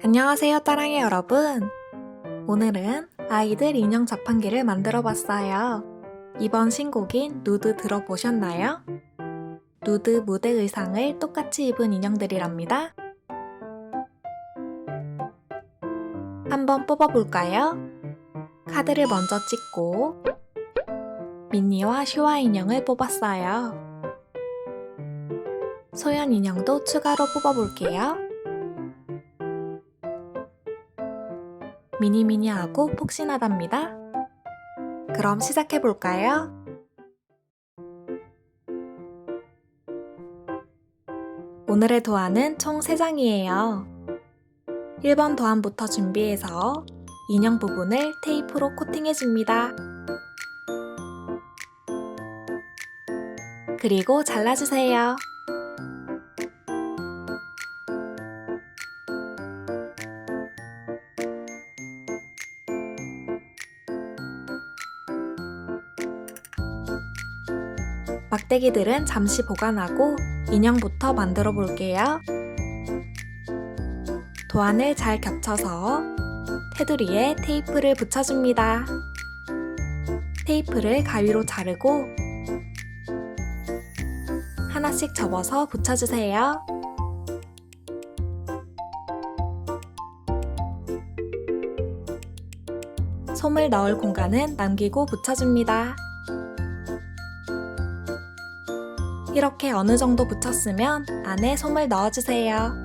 안녕하세요, 따랑이 여러분. 오늘은 아이들 인형 자판기를 만들어 봤어요. 이번 신곡인 누드 들어보셨나요? 누드 무대 의상을 똑같이 입은 인형들이랍니다. 한번 뽑아볼까요? 카드를 먼저 찍고 미니와 슈아 인형을 뽑았어요. 소연 인형도 추가로 뽑아볼게요. 미니미니하고 폭신하답니다. 그럼 시작해볼까요? 오늘의 도안은 총 3장이에요. 1번 도안부터 준비해서 인형 부분을 테이프로 코팅해줍니다. 그리고 잘라주세요. 막대기들은 잠시 보관하고 인형부터 만들어 볼게요. 도안을 잘 겹쳐서 테두리에 테이프를 붙여줍니다. 테이프를 가위로 자르고 하나씩 접어서 붙여주세요. 솜을 넣을 공간은 남기고 붙여줍니다. 이렇게 어느 정도 붙였으면 안에 솜을 넣어주세요.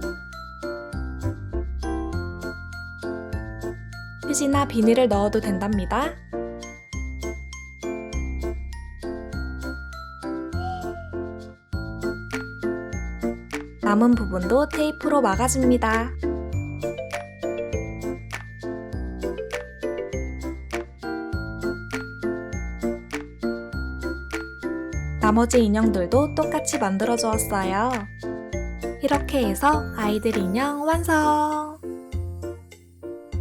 휴지나 비닐을 넣어도 된답니다. 남은 부분도 테이프로 막아줍니다. 나머지 인형들도 똑같이 만들어 주었어요. 이렇게 해서 아이들 인형 완성!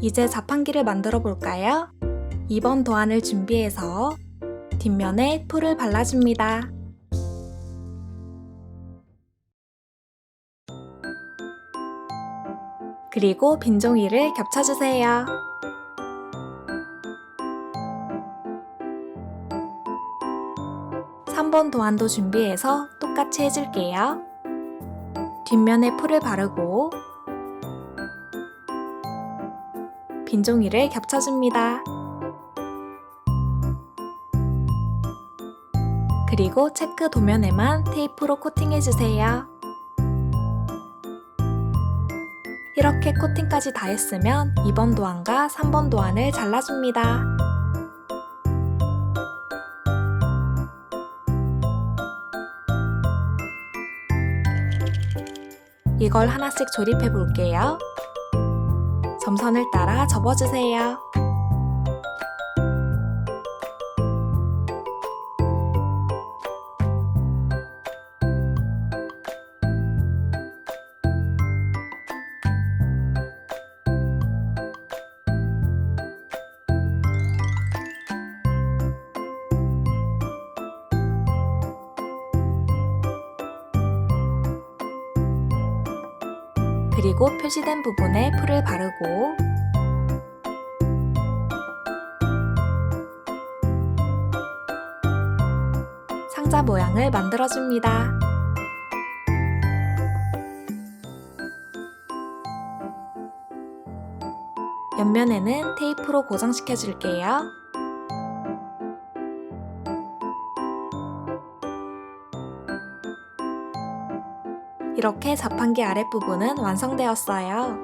이제 자판기를 만들어 볼까요? 2번 도안을 준비해서 뒷면에 풀을 발라줍니다. 그리고 빈 종이를 겹쳐주세요. (3번) 도안도 준비해서 똑같이 해줄게요. 뒷면에 풀을 바르고 빈 종이를 겹쳐줍니다. 그리고 체크 도면에만 테이프로 코팅해주세요. 이렇게 코팅까지 다 했으면 2번 도안과 3번 도안을 잘라줍니다. 이걸 하나씩 조립해 볼게요. 점선을 따라 접어주세요. 그리고 표시된 부분에 풀을 바르고 상자 모양을 만들어줍니다. 옆면에는 테이프로 고정시켜줄게요. 이렇게 자판기 아랫부분은 완성되었어요.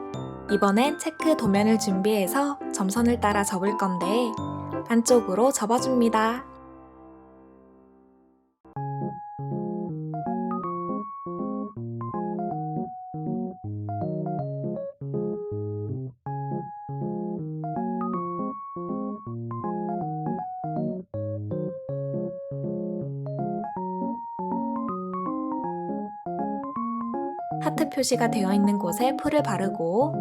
이번엔 체크 도면을 준비해서 점선을 따라 접을 건데 안쪽으로 접어줍니다. 하트 표시가 되어 있는 곳에 풀을 바르고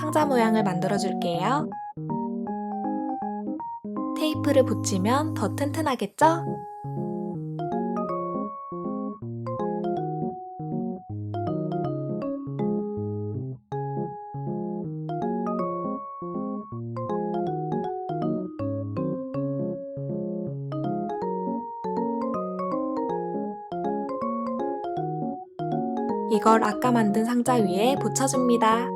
상자 모양을 만들어 줄게요. 테이프를 붙이면 더 튼튼하겠죠? 이걸 아까 만든 상자 위에 붙여줍니다.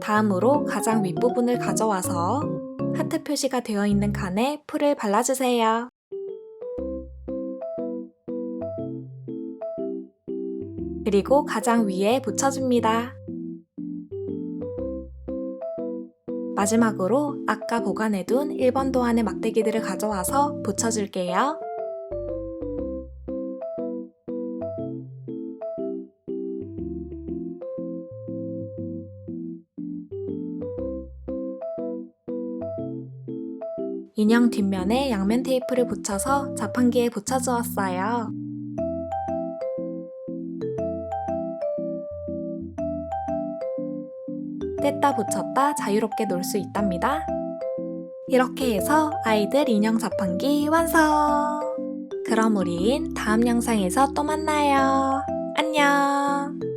다음으로 가장 윗부분을 가져와서 하트 표시가 되어 있는 칸에 풀을 발라주세요. 그리고 가장 위에 붙여줍니다. 마지막으로 아까 보관해둔 1번 도안의 막대기들을 가져와서 붙여줄게요. 인형 뒷면에 양면 테이프를 붙여서 자판기에 붙여주었어요. 뗐다 붙였다 자유롭게 놀 수 있답니다. 이렇게 해서 아이들 인형 자판기 완성! 그럼 우린 다음 영상에서 또 만나요. 안녕!